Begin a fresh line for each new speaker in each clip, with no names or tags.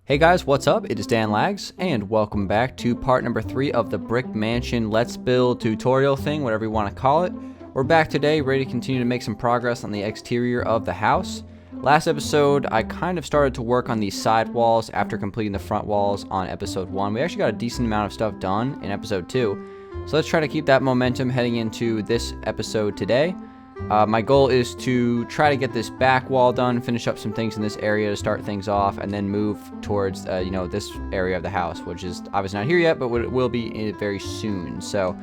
Hey guys, what's up? It is Dan Lags, and welcome back to part number 3 of the Brick Mansion Let's Build tutorial thing, whatever you want to call it. We're back today, ready to continue to make some progress on the exterior of the house. Last episode, I kind of started to work on these side walls after completing the front walls on episode 1. We actually got a decent amount of stuff done in episode 2, so let's try to keep that momentum heading into this episode today. My goal is to try to get this back wall done, finish up some things in this area to start things off, and then move towards, this area of the house, which is obviously not here yet, but it will be very soon. So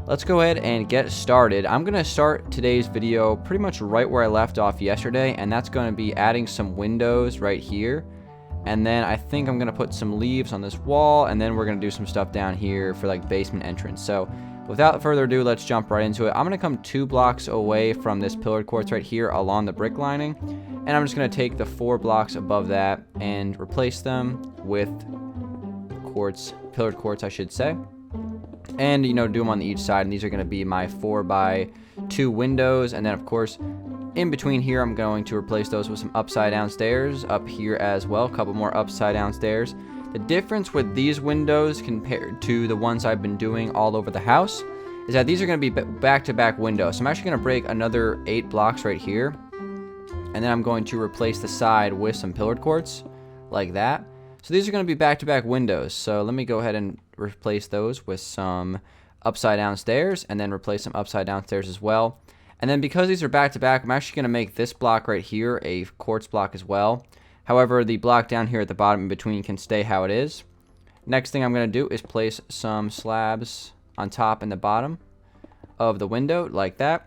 let's go ahead and get started. I'm going to start today's video pretty much right where I left off yesterday, and that's going to be adding some windows right here. And then I think I'm going to put some leaves on this wall, and then we're going to do some stuff down here for like basement entrance. So without further ado, let's jump right into it. I'm going to come 2 blocks away from this pillared quartz right here along the brick lining. And I'm just going to take the 4 blocks above that and replace them with quartz, pillared quartz, I should say. And, do them on each side. And these are going to be my 4x2 windows. And then, of course, in between here, I'm going to replace those with some upside down stairs up here as well. A couple more upside down stairs. The difference with these windows compared to the ones I've been doing all over the house is that these are going to be back-to-back windows. So I'm actually going to break another 8 blocks right here. And then I'm going to replace the side with some pillared quartz like that. So these are going to be back-to-back windows. So let me go ahead and replace those with some upside down stairs and then replace some upside down stairs as well. And then because these are back-to-back, I'm actually going to make this block right here a quartz block as well. However, the block down here at the bottom in between can stay how it is. Next thing I'm going to do is place some slabs on top and the bottom of the window like that.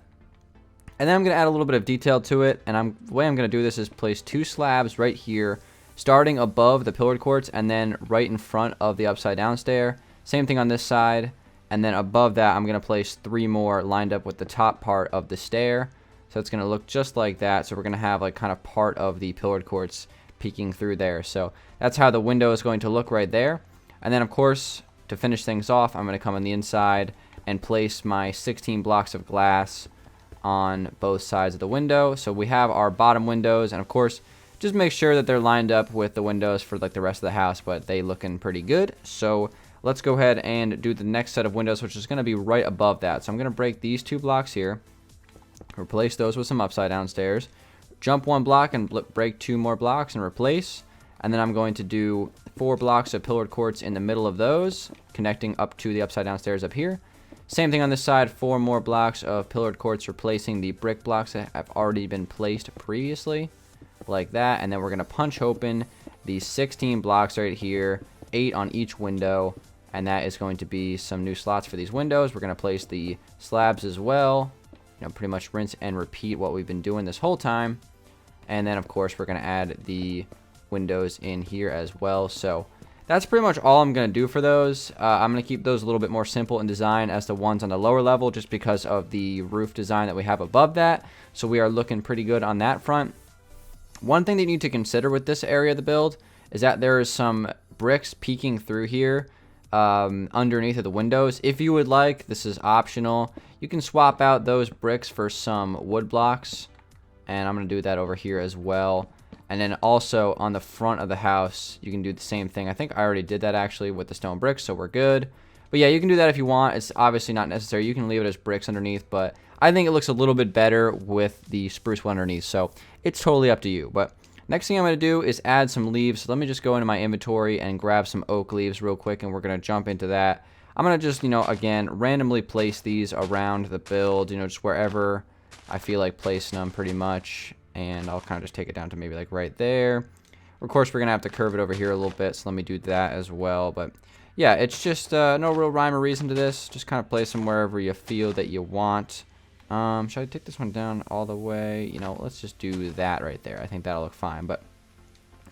And then I'm going to add a little bit of detail to it. And the way I'm going to do this is place 2 slabs right here, starting above the pillared quartz and then right in front of the upside down stair. Same thing on this side. And then above that, I'm going to place 3 more lined up with the top part of the stair. So it's going to look just like that. So we're going to have like kind of part of the pillared quartz peeking through there. So that's how the window is going to look right there. And then of course, to finish things off, I'm going to come on the inside and place my 16 blocks of glass on both sides of the window. So we have our bottom windows, and of course just make sure that they're lined up with the windows for like the rest of the house, but they looking pretty good. So let's go ahead and do the next set of windows, which is going to be right above that. So I'm going to break these 2 blocks here, replace those with some upside down stairs, jump 1 block and break 2 more blocks and replace. And then I'm going to do 4 blocks of pillared quartz in the middle of those, connecting up to the upside down stairs up here. Same thing on this side, 4 more blocks of pillared quartz replacing the brick blocks that have already been placed previously, like that. And then we're going to punch open these 16 blocks right here, 8 on each window. And that is going to be some new slots for these windows. We're going to place the slabs as well. Pretty much rinse and repeat what we've been doing this whole time. And then, of course, we're going to add the windows in here as well. So that's pretty much all I'm going to do for those. I'm going to keep those a little bit more simple in design as the ones on the lower level, just because of the roof design that we have above that. So we are looking pretty good on that front. One thing that you need to consider with this area of the build is that there is some bricks peeking through here underneath of the windows. If you would like, this is optional, you can swap out those bricks for some wood blocks, and I'm going to do that over here as well. And then also on the front of the house, you can do the same thing. I think I already did that actually with the stone bricks, so we're good. But yeah, you can do that if you want. It's obviously not necessary. You can leave it as bricks underneath, but I think it looks a little bit better with the spruce wood underneath, so it's totally up to you. But next thing I'm going to do is add some leaves. So let me just go into my inventory and grab some oak leaves real quick, and we're going to jump into that. I'm going to just, again, randomly place these around the build, just wherever I feel like placing them pretty much. And I'll kind of just take it down to maybe like right there. Of course, we're going to have to curve it over here a little bit, so let me do that as well. But yeah, it's just no real rhyme or reason to this. Just kind of place them wherever you feel that you want. Should I take this one down all the way? Let's just do that right there. I think that'll look fine. But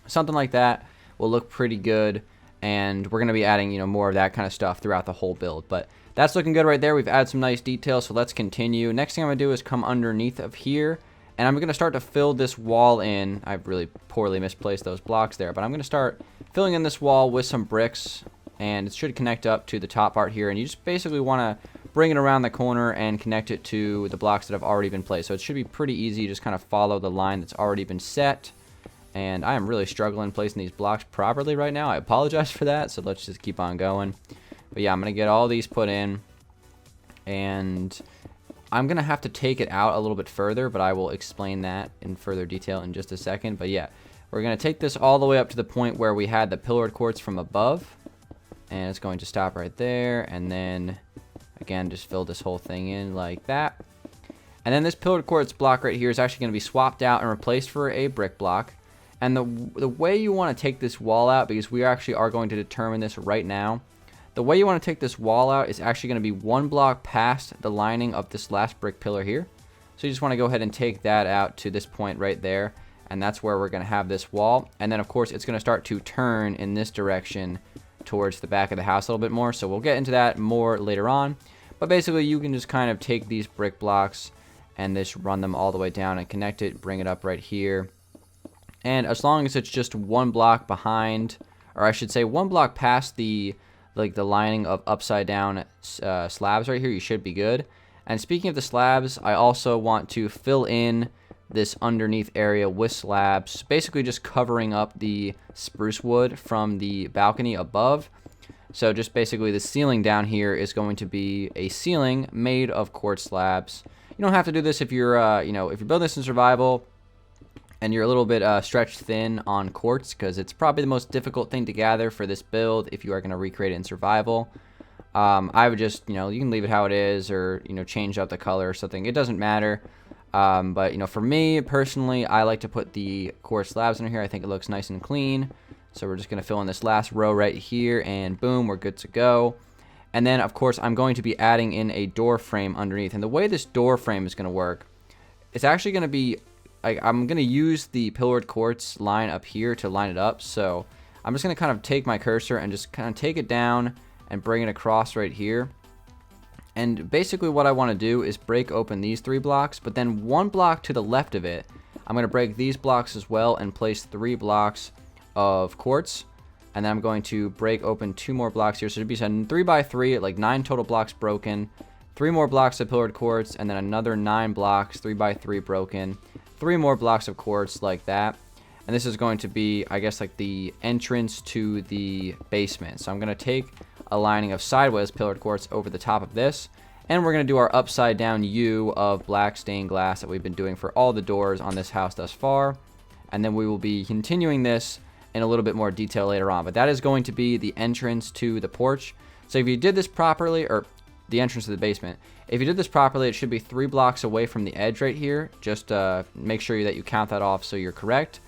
something like that will look pretty good. And we're going to be adding, more of that kind of stuff throughout the whole build. But that's looking good right there. We've added some nice details, so let's continue. Next thing I'm going to do is come underneath of here. And I'm going to start to fill this wall in. I've really poorly misplaced those blocks there. But I'm going to start filling in this wall with some bricks. And it should connect up to the top part here. And you just basically want to bring it around the corner and connect it to the blocks that have already been placed. So it should be pretty easy. Just kind of follow the line that's already been set. and I am really struggling placing these blocks properly right now. I apologize for that, so let's just keep on going. But yeah, I'm going to get all these put in, and I'm going to have to take it out a little bit further, but I will explain that in further detail in just a second. But yeah, we're going to take this all the way up to the point where we had the pillared quartz from above, and it's going to stop right there, and then again just fill this whole thing in like that. And then this pillared quartz block right here is actually going to be swapped out and replaced for a brick block. And the way you want to take this wall out, because we actually are going to determine this right now, the way you want to take this wall out is actually going to be 1 block past the lining of this last brick pillar here. So you just want to go ahead and take that out to this point right there, and that's where we're going to have this wall. And then of course it's going to start to turn in this direction towards the back of the house a little bit more, so we'll get into that more later on. But basically you can just kind of take these brick blocks and just run them all the way down and connect it, bring it up right here. And as long as it's just 1 block behind, or I should say 1 block past the lining of upside down slabs right here, you should be good. And speaking of the slabs, I also want to fill in this underneath area with slabs, basically just covering up the spruce wood from the balcony above. So just basically the ceiling down here is going to be a ceiling made of quartz slabs. You don't have to do this if you're, if you're building this in survival and you're a little bit stretched thin on quartz, because it's probably the most difficult thing to gather for this build if you are going to recreate it in survival. I would just, you can leave it how it is, or, change out the color or something. It doesn't matter. But, for me personally, I like to put the quartz slabs in here. I think it looks nice and clean. So we're just going to fill in this last row right here, and boom, we're good to go. And then, of course, I'm going to be adding in a door frame underneath. And the way this door frame is going to work, it's actually going to be, I'm going to use the pillared quartz line up here to line it up. So I'm just going to kind of take my cursor and just kind of take it down and bring it across right here. And basically what I want to do is break open these 3 blocks, but then 1 block to the left of it, I'm going to break these blocks as well and place 3 blocks of quartz. And then I'm going to break open 2 more blocks here. So it'd be 3 by 3, like 9 total blocks broken, 3 more blocks of pillared quartz, and then another 9 blocks, 3 by 3 broken, 3 more blocks of quartz like that. And this is going to be, I guess, like the entrance to the basement. So I'm going to take a lining of sideways pillared quartz over the top of this, and we're going to do our upside down U of black stained glass that we've been doing for all the doors on this house thus far. And then we will be continuing this in a little bit more detail later on, but that is going to be the entrance to the porch. So if you did this properly, or the entrance to the basement, if you did this properly, it should be 3 blocks away from the edge right here. Just make sure that you count that off so you're correct.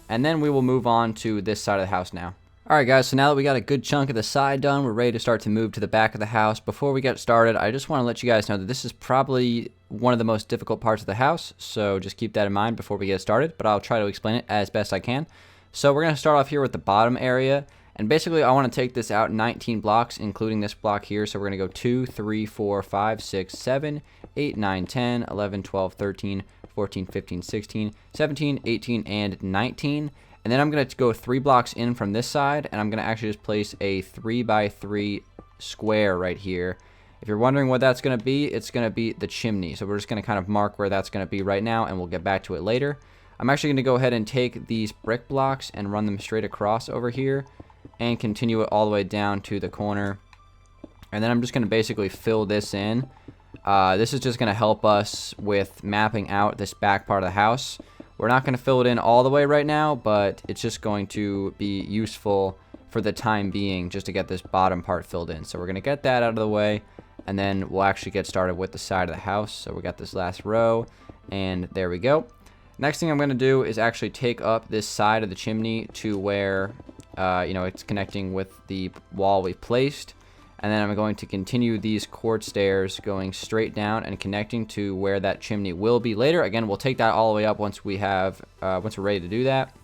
And then we will move on to this side of the house now. Alright guys, so now that we got a good chunk of the side done, we're ready to start to move to the back of the house. Before we get started, I just want to let you guys know that this is probably one of the most difficult parts of the house, so just keep that in mind before we get started, but I'll try to explain it as best I can. So we're going to start off here with the bottom area, and basically I want to take this out 19 blocks, including this block here. So we're going to go 2, 3, 4, 5, 6, 7, 8, 9, 10, 11, 12, 13, 14, 15, 16, 17, 18, and 19. And then I'm going to go 3 blocks in from this side, and I'm going to actually just place a 3 by 3 square right here. If you're wondering what that's going to be, it's going to be the chimney. So we're just going to kind of mark where that's going to be right now, and we'll get back to it later. I'm actually going to go ahead and take these brick blocks and run them straight across over here and continue it all the way down to the corner. And then I'm just going to basically fill this in. This is just going to help us with mapping out this back part of the house. We're not going to fill it in all the way right now, but it's just going to be useful for the time being just to get this bottom part filled in. So we're going to get that out of the way, and then we'll actually get started with the side of the house. So we got this last row, and there we go. Next thing I'm going to do is actually take up this side of the chimney to where, it's connecting with the wall we placed. And then I'm going to continue these quartz stairs going straight down and connecting to where that chimney will be later. Again, we'll take that all the way up once we're ready to do that.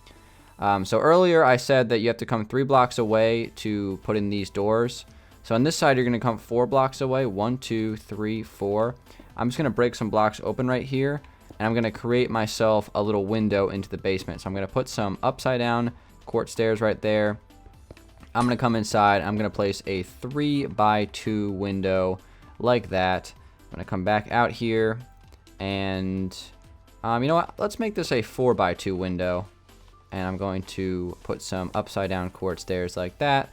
So earlier I said that you have to come 3 blocks away to put in these doors. So on this side, you're going to come 4 blocks away. 1, 2, 3, 4. I'm just going to break some blocks open right here, and I'm going to create myself a little window into the basement. So I'm going to put some upside down quartz stairs right there. I'm going to come inside. I'm going to place a 3 by 2 window like that. I'm going to come back out here, and you know what? Let's make this a 4 by 2 window. and I'm going to put some upside down quartz stairs like that.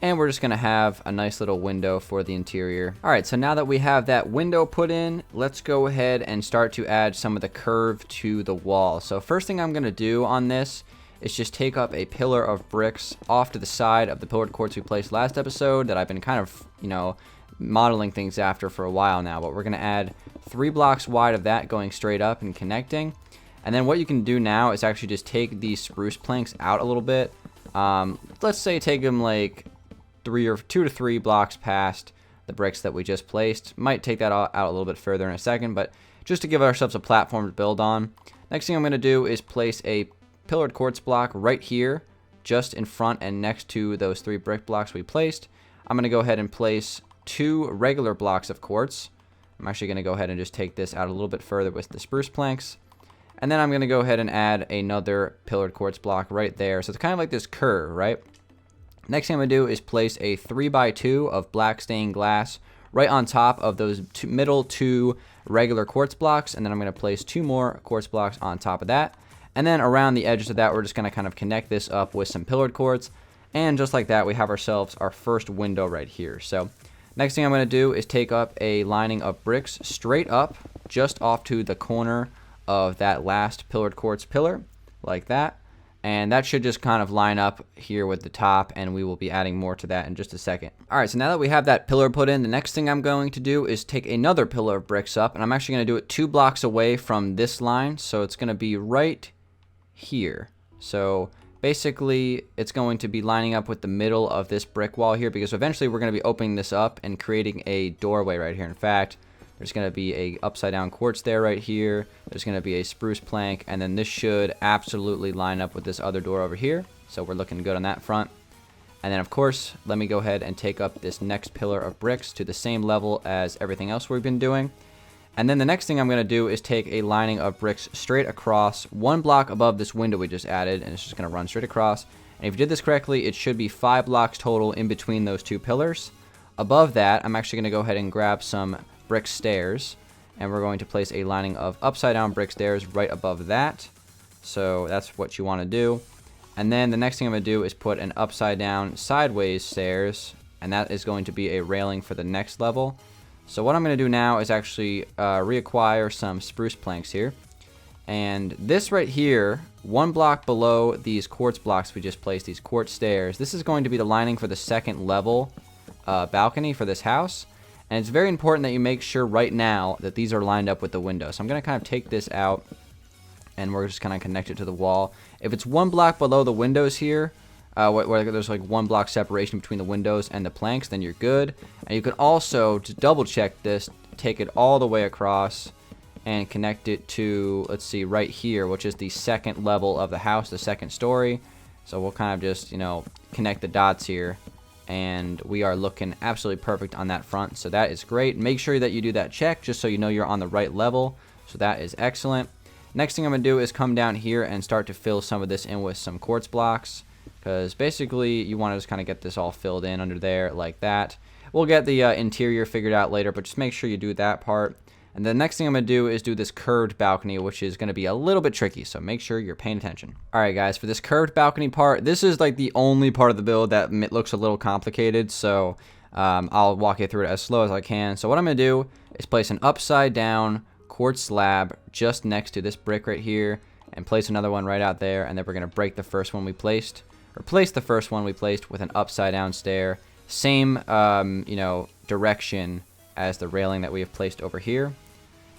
And we're just going to have a nice little window for the interior. All right, so now that we have that window put in, let's go ahead and start to add some of the curve to the wall. So first thing I'm going to do on this is just take up a pillar of bricks off to the side of the pillared quartz we placed last episode that I've been kind of, modeling things after for a while now. But we're going to add 3 blocks wide of that going straight up and connecting. And then what you can do now is actually just take these spruce planks out a little bit. Let's say take them like 2 to 3 blocks past the bricks that we just placed. Might take that out a little bit further in a second, but just to give ourselves a platform to build on. Next thing I'm going to do is place a pillared quartz block right here, just in front and next to those 3 brick blocks we placed. I'm going to go ahead and place 2 regular blocks of quartz. I'm actually going to go ahead and just take this out a little bit further with the spruce planks. And then I'm going to go ahead and add another pillared quartz block right there. So it's kind of like this curve, right? Next thing I'm going to do is place a 3x2 of black stained glass right on top of those middle 2 regular quartz blocks. And then I'm going to place 2 more quartz blocks on top of that. And then around the edges of that, we're just going to kind of connect this up with some pillared quartz. And just like that, we have ourselves our first window right here. So next thing I'm going to do is take up a lining of bricks straight up just off to the corner of that last pillared quartz pillar, like that. And that should just kind of line up here with the top, and we will be adding more to that in just a second. All right, so now that we have that pillar put in, the next thing I'm going to do is take another pillar of bricks up, and I'm actually going to do it 2 blocks away from this line. So it's going to be right here. So basically, it's going to be lining up with the middle of this brick wall here, because eventually we're going to be opening this up and creating a doorway right here. In fact, there's going to be a upside down quartz there right here. There's going to be a spruce plank, and then this should absolutely line up with this other door over here. So we're looking good on that front. And then of course, let me go ahead and take up this next pillar of bricks to the same level as everything else we've been doing. And then the next thing I'm going to do is take a lining of bricks straight across 1 block above this window we just added, and it's just going to run straight across. And if you did this correctly, it should be 5 blocks total in between those 2 pillars. Above that, I'm actually going to go ahead and grab some brick stairs, and we're going to place a lining of upside down brick stairs right above that. So that's what you want to do. And then the next thing I'm going to do is put an upside down sideways stairs, and that is going to be a railing for the next level. So what I'm going to do now is actually reacquire some spruce planks here. And this right here, 1 block below these quartz blocks we just placed, these quartz stairs, this is going to be the lining for the second level balcony for this house. And it's very important that you make sure right now that these are lined up with the window. So I'm going to kind of take this out, and we're just kind of connect it to the wall. If it's 1 block below the windows here, where there's like 1 block separation between the windows and the planks, then you're good. And you can also, to double check this, take it all the way across and connect it to, let's see, right here, which is the second level of the house, the second story. So we'll kind of just, connect the dots here. And we are looking absolutely perfect on that front. So that is great. Make sure that you do that check just so you know you're on the right level. So that is excellent. Next thing I'm going to do is come down here and start to fill some of this in with some quartz blocks. Because basically you want to just kind of get this all filled in under there like that. We'll get the interior figured out later, but just make sure you do that part. And the next thing I'm going to do is do this curved balcony, which is going to be a little bit tricky, so make sure you're paying attention. All right, guys, for this curved balcony part, this is like the only part of the build that looks a little complicated, so I'll walk you through it as slow as I can. So what I'm going to do is place an upside down quartz slab just next to this brick right here, and place another one right out there, and then we're going to break the first one we placed, replace the first one we placed with an upside down stair, same direction as the railing that we have placed over here.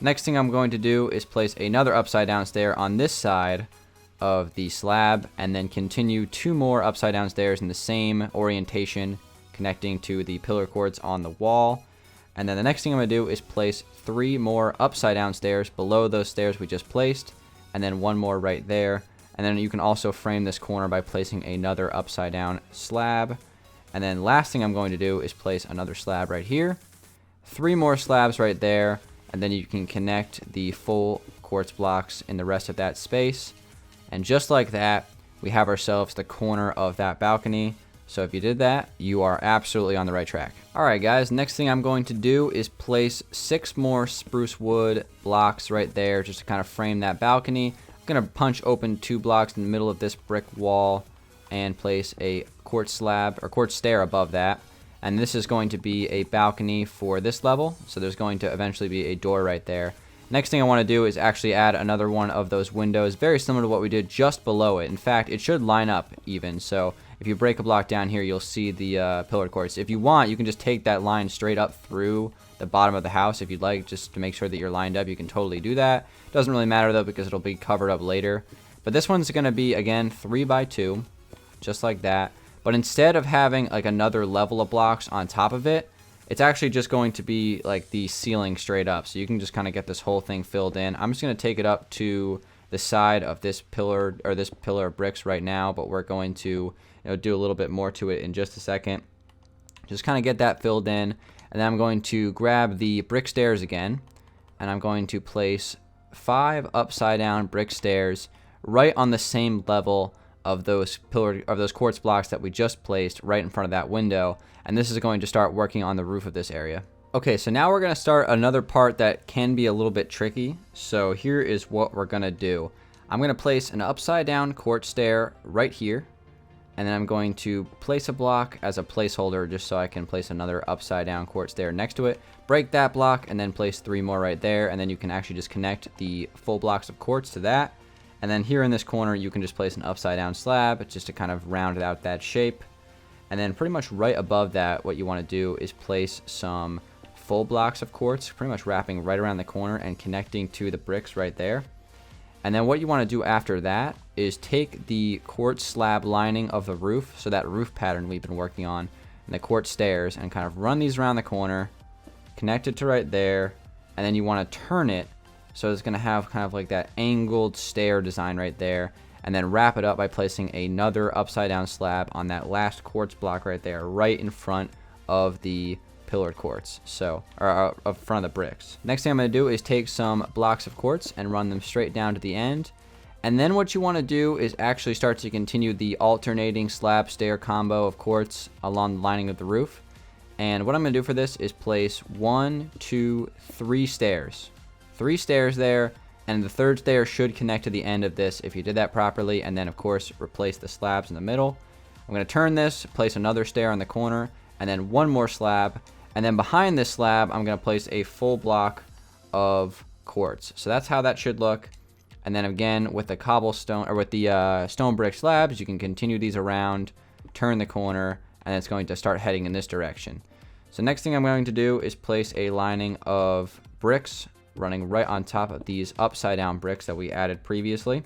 Next thing I'm going to do is place another upside down stair on this side of the slab, and then continue 2 more upside down stairs in the same orientation connecting to the pillar quartz on the wall. And then the next thing I'm going to do is place 3 more upside down stairs below those stairs we just placed, and then 1 more right there. And then you can also frame this corner by placing another upside down slab. And then last thing I'm going to do is place another slab right here, 3 more slabs right there, and then you can connect the full quartz blocks in the rest of that space. And just like that, we have ourselves the corner of that balcony. So if you did that, you are absolutely on the right track. All right, guys, next thing I'm going to do is place 6 more spruce wood blocks right there just to kind of frame that balcony. going to punch open 2 blocks in the middle of this brick wall and place a quartz slab or quartz stair above that. And this is going to be a balcony for this level, so there's going to eventually be a door right there. Next thing I want to do is actually add another one of those windows, very similar to what we did just below it. In fact, it should line up even, so if you break a block down here, you'll see the pillared quartz. If you want, you can just take that line straight up through the bottom of the house if you'd like, just to make sure that you're lined up. You can totally do that. Doesn't really matter though, because it'll be covered up later. But this one's going to be, again, 3 by 2, just like that. But instead of having like another level of blocks on top of it, it's actually just going to be like the ceiling straight up. So you can just kind of get this whole thing filled in. I'm just going to take it up to the side of this pillar, or this pillar of bricks right now, but we're going to do a little bit more to it in just a second. Just kind of get that filled in. And then I'm going to grab the brick stairs again, and I'm going to place 5 upside down brick stairs right on the same level of those quartz blocks that we just placed right in front of that window. And this is going to start working on the roof of this area. Okay, so now we're going to start another part that can be a little bit tricky. So here is what we're going to do. I'm going to place an upside down quartz stair right here. And then I'm going to place a block as a placeholder just so I can place another upside down quartz stair next to it. Break that block and then place 3 more right there. And then you can actually just connect the full blocks of quartz to that. And then here in this corner, you can just place an upside down slab just to kind of round out that shape. And then pretty much right above that, what you want to do is place some full blocks of quartz, pretty much wrapping right around the corner and connecting to the bricks right there. And then what you want to do after that is take the quartz slab lining of the roof, so that roof pattern we've been working on, and the quartz stairs, and kind of run these around the corner, connect it to right there, and then you want to turn it so it's going to have kind of like that angled stair design right there, and then wrap it up by placing another upside down slab on that last quartz block right there, right in front of the pillared quartz, or in front of the bricks. Next thing I'm going to do is take some blocks of quartz and run them straight down to the end. And then what you want to do is actually start to continue the alternating slab stair combo of quartz along the lining of the roof. And what I'm going to do for this is place 1, 2, 3 stairs. 3 stairs there, and the 3rd stair should connect to the end of this if you did that properly, and then of course replace the slabs in the middle. I'm going to turn this, place another stair on the corner, and then 1 more slab, and then behind this slab I'm going to place a full block of quartz. So that's how that should look. And then again with the cobblestone, or with the stone brick slabs, you can continue these around, turn the corner, and it's going to start heading in this direction. So next thing I'm going to do is place a lining of bricks running right on top of these upside down bricks that we added previously.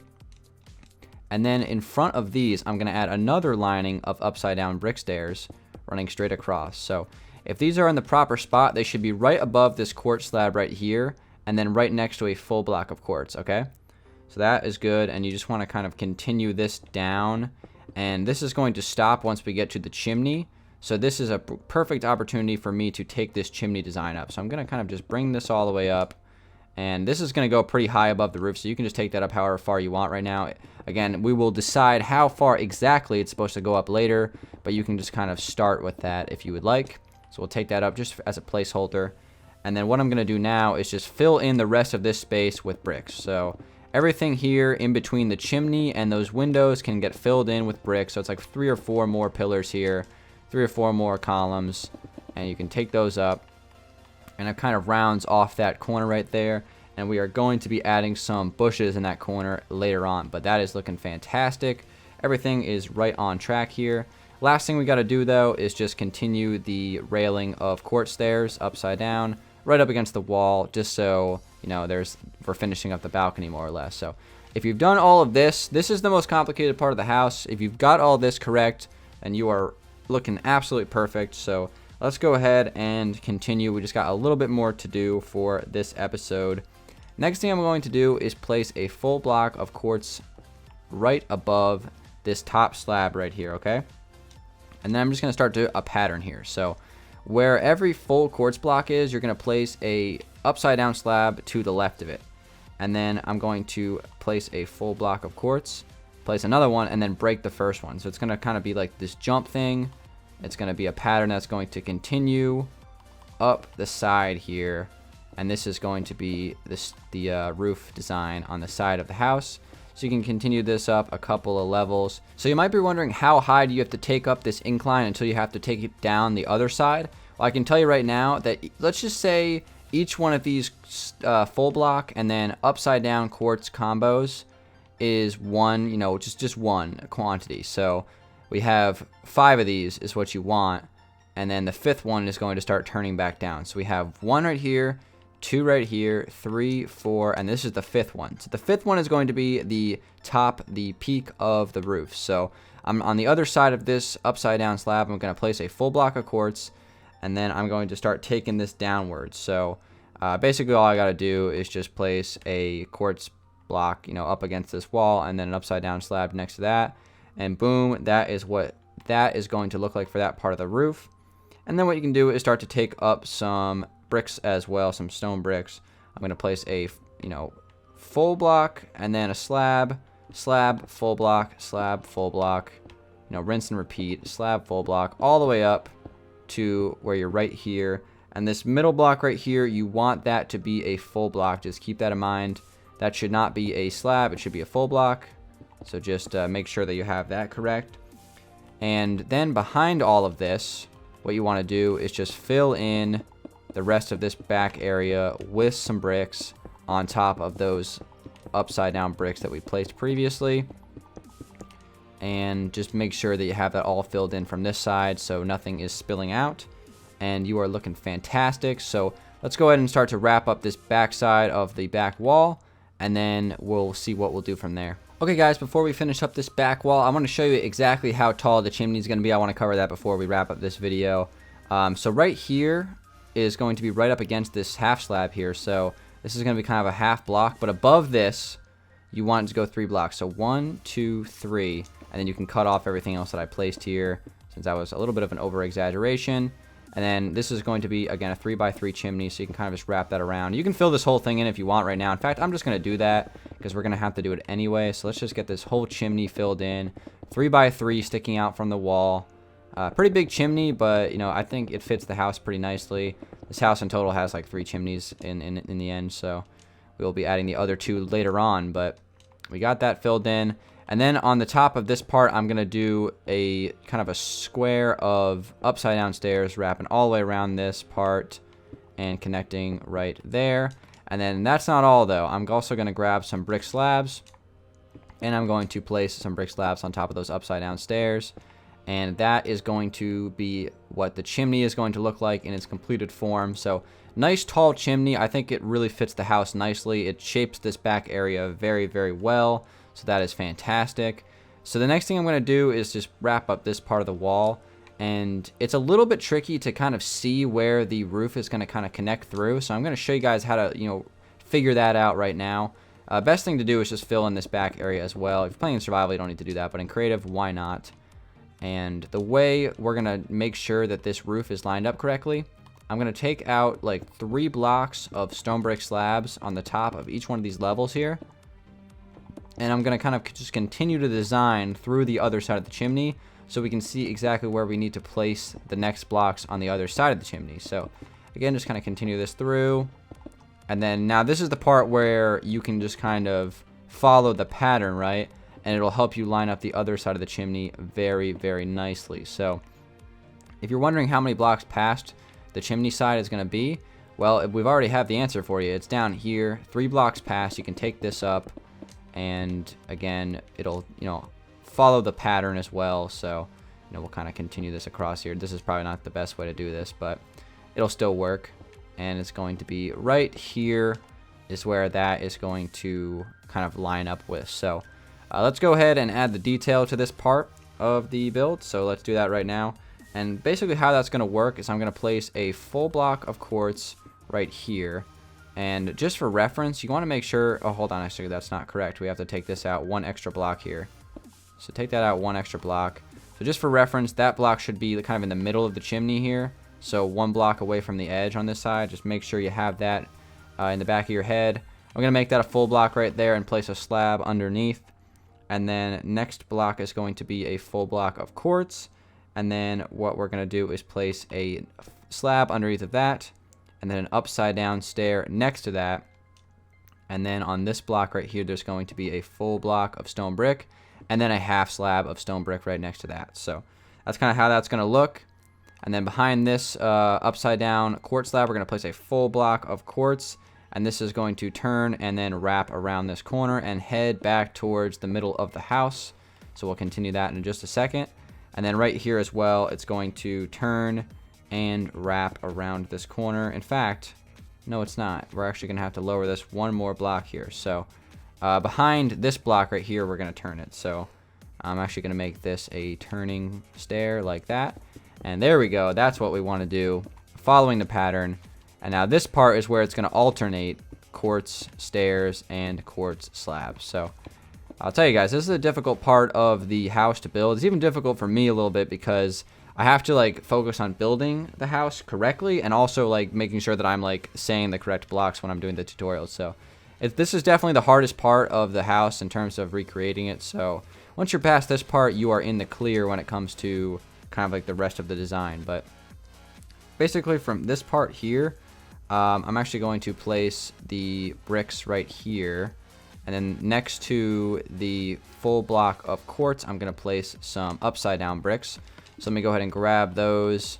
And then in front of these, I'm going to add another lining of upside down brick stairs running straight across. So if these are in the proper spot, they should be right above this quartz slab right here, and then right next to a full block of quartz, okay? So that is good, and you just want to kind of continue this down, and this is going to stop once we get to the chimney. So this is a perfect opportunity for me to take this chimney design up. So I'm going to kind of just bring this all the way up. And this is going to go pretty high above the roof, so you can just take that up however far you want right now. Again, we will decide how far exactly it's supposed to go up later, but you can just kind of start with that if you would like. So we'll take that up just as a placeholder. And then what I'm going to do now is just fill in the rest of this space with bricks. So everything here in between the chimney and those windows can get filled in with bricks. So it's like 3 or 4 more pillars here, 3 or 4 more columns, and you can take those up. And it kind of rounds off that corner right there. And we are going to be adding some bushes in that corner later on. But that is looking fantastic. Everything is right on track here. Last thing we got to do, though, is just continue the railing of quartz stairs upside down, right up against the wall, just so, we're finishing up the balcony more or less. So if you've done all of this, this is the most complicated part of the house. If you've got all this correct, then you are looking absolutely perfect. So let's go ahead and continue. We just got a little bit more to do for this episode. Next thing I'm going to do is place a full block of quartz right above this top slab right here, okay? And then I'm just going to start to a pattern here. So where every full quartz block is, you're going to place a upside down slab to the left of it. And then I'm going to place a full block of quartz, place another one, and then break the first one. So it's going to kind of be like this jump thing. It's going to be a pattern that's going to continue up the side here. And this is going to be the roof design on the side of the house. So you can continue this up a couple of levels. So you might be wondering, how high do you have to take up this incline until you have to take it down the other side? Well, I can tell you right now that, let's just say each one of these full block and then upside down quartz combos is one, just one quantity. So we have 5 of these is what you want, and then the 5th one is going to start turning back down. So we have 1 right here, 2 right here, 3, 4, and this is the 5th one. So the 5th one is going to be the top, the peak of the roof. So I'm on the other side of this upside down slab. I'm going to place a full block of quartz, and then I'm going to start taking this downwards. So basically all I got to do is just place a quartz block, up against this wall, and then an upside down slab next to that, and boom, that is what that is going to look like for that part of the roof. And then what you can do is start to take up some bricks as well, some stone bricks. I'm going to place a full block and then a slab, full block, slab, full block, rinse and repeat, slab, full block, all the way up to where you're right here. And this middle block right here, you want that to be a full block. Just keep that in mind. That should not be a slab, it should be a full block. So just make sure that you have that correct. And then behind all of this, what you want to do is just fill in the rest of this back area with some bricks on top of those upside down bricks that we placed previously. And just make sure that you have that all filled in from this side so nothing is spilling out. And you are looking fantastic. So let's go ahead and start to wrap up this back side of the back wall, and then we'll see what we'll do from there. Okay guys, before we finish up this back wall, I want to show you exactly how tall the chimney is going to be. I want to cover that before we wrap up this video. So right here is going to be right up against this half slab here. So this is going to be kind of a half block, but above this, you want it to go 3 blocks. So 1, 2, 3, and then you can cut off everything else that I placed here, since that was a little bit of an over exaggeration. And then this is going to be, again, a 3x3 chimney, so you can kind of just wrap that around. You can fill this whole thing in if you want right now. In fact, I'm just going to do that because we're going to have to do it anyway. So let's just get this whole chimney filled in. 3x3 sticking out from the wall. Pretty big chimney, but, I think it fits the house pretty nicely. This house in total has like 3 chimneys in the end, so we'll be adding the other 2 later on. But we got that filled in. And then on the top of this part, I'm going to do a kind of a square of upside down stairs wrapping all the way around this part and connecting right there. And then that's not all though. I'm also going to grab some brick slabs, and I'm going to place some brick slabs on top of those upside down stairs. And that is going to be what the chimney is going to look like in its completed form. So nice tall chimney. I think it really fits the house nicely. It shapes this back area very, very well. So that is fantastic. So the next thing I'm going to do is just wrap up this part of the wall. And it's a little bit tricky to kind of see where the roof is going to kind of connect through. So I'm going to show you guys how to, figure that out right now. Best thing to do is just fill in this back area as well. If you're playing in survival, you don't need to do that. But in creative, why not? And the way we're going to make sure that this roof is lined up correctly, I'm going to take out like 3 blocks of stone brick slabs on the top of each one of these levels here. And I'm going to kind of just continue to design through the other side of the chimney so we can see exactly where we need to place the next blocks on the other side of the chimney. So again, just kind of continue this through. And then now this is the part where you can just kind of follow the pattern, right? And it'll help you line up the other side of the chimney very, very nicely. So if you're wondering how many blocks past the chimney side is going to be, well, we've already have the answer for you. It's down here, 3 blocks past. You can take this up. And again, it'll, follow the pattern as well. So, we'll kind of continue this across here. This is probably not the best way to do this, but it'll still work. And it's going to be right here is where that is going to kind of line up with. So let's go ahead and add the detail to this part of the build. So let's do that right now. And basically how that's going to work is I'm going to place a full block of quartz right here. And just for reference, you want to make sure, oh, hold on, actually, that's not correct. We have to take this out 1 extra block here. So take that out 1 extra block. So just for reference, that block should be kind of in the middle of the chimney here. So 1 block away from the edge on this side. Just make sure you have that in the back of your head. I'm going to make that a full block right there and place a slab underneath. And then next block is going to be a full block of quartz. And then what we're going to do is place a slab underneath of that. And then an upside down stair next to that. And then on this block right here, there's going to be a full block of stone brick, and then a half slab of stone brick right next to that. So that's kind of how that's going to look. And then behind this upside down quartz slab, we're going to place a full block of quartz. And this is going to turn and then wrap around this corner and head back towards the middle of the house. So we'll continue that in just a second. And then right here as well, it's going to turn and wrap around this corner. In fact, no, it's not. We're actually going to have to lower this one more block here. So behind this block right here, we're going to turn it. So I'm actually going to make this a turning stair like that. And there we go. That's what we want to do, following the pattern. And now this part is where it's going to alternate quartz stairs and quartz slabs. So I'll tell you guys, this is a difficult part of the house to build. It's even difficult for me a little bit because I have to like focus on building the house correctly and also like making sure that I'm like saying the correct blocks when I'm doing the tutorials. So this is definitely the hardest part of the house in terms of recreating it. So once you're past this part, you are in the clear when it comes to kind of like the rest of the design. But basically from this part here, I'm actually going to place the bricks right here. And then next to the full block of quartz, I'm going to place some upside down bricks. So let me go ahead and grab those.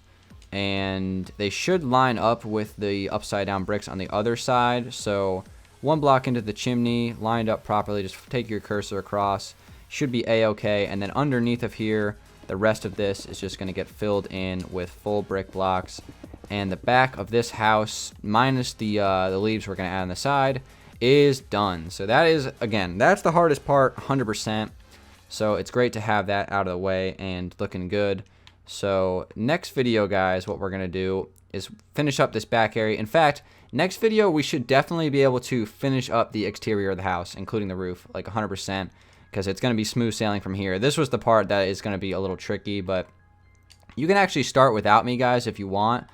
And they should line up with the upside down bricks on the other side. So one block into the chimney, lined up properly. Just take your cursor across. Should be a-okay. And then underneath of here, the rest of this is just going to get filled in with full brick blocks. And the back of this house, minus the leaves we're going to add on the side, is done. So that is, again, that's the hardest part, 100%. So it's great to have that out of the way and looking good. So next video, guys, what we're going to do is finish up this back area. In fact, next video, we should definitely be able to finish up the exterior of the house, including the roof, like 100%, because it's going to be smooth sailing from here. This was the part that is going to be a little tricky, but you can actually start without me, guys, if you want.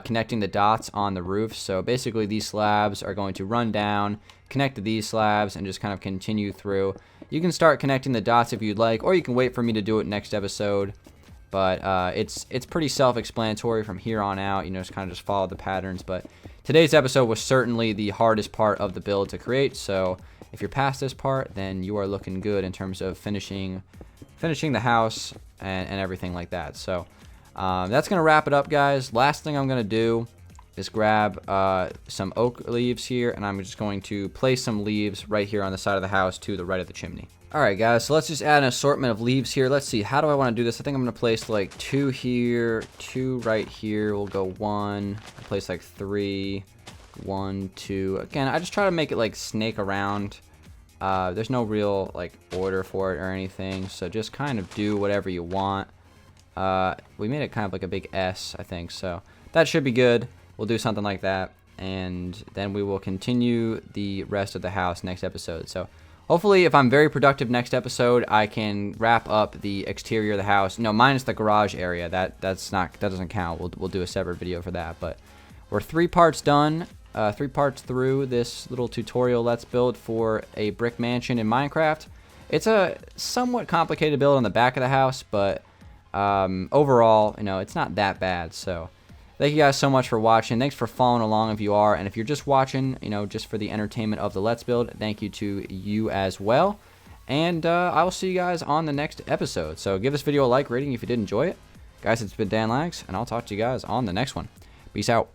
Connecting the dots on the roof. So basically these slabs are going to run down, connect to these slabs, and just kind of continue through. You can start connecting the dots if you'd like, or you can wait for me to do it next episode. But it's pretty self-explanatory from here on out. You know, just kind of just follow the patterns. But today's episode was certainly the hardest part of the build to create. So if you're past this part, then you are looking good in terms of finishing the house and everything like that. So that's going to wrap it up, guys. Last thing I'm going to do is grab some oak leaves here, and I'm just going to place some leaves right here on the side of the house to the right of the chimney. Alright, guys, so let's just add an assortment of leaves here. Let's see, how do I want to do this? I think I'm going to place like 2 here, 2 right here. We'll go 1. I'll place like 3, 1, 2. Again, I just try to make it like snake around. There's no real like order for it or anything, so just kind of do whatever you want. We made it kind of like a big S, I think, so that should be good. We'll do something like that, and then we will continue the rest of the house next episode. So hopefully, if I'm very productive next episode, I can wrap up the exterior of the house. No, minus the garage area. That doesn't count. We'll do a separate video for that. But we're 3 parts done. 3 parts through this little tutorial let's build for a brick mansion in Minecraft. It's a somewhat complicated build on the back of the house, but overall, you know, it's not that bad. So thank you guys so much for watching. Thanks for following along if you are, and if you're just watching, you know, just for the entertainment of the let's build, thank you to you as well. And I will see you guys on the next episode. So give this video a like rating if you did enjoy it. Guys, it's been Dan Lags, and I'll talk to you guys on the next one. Peace out.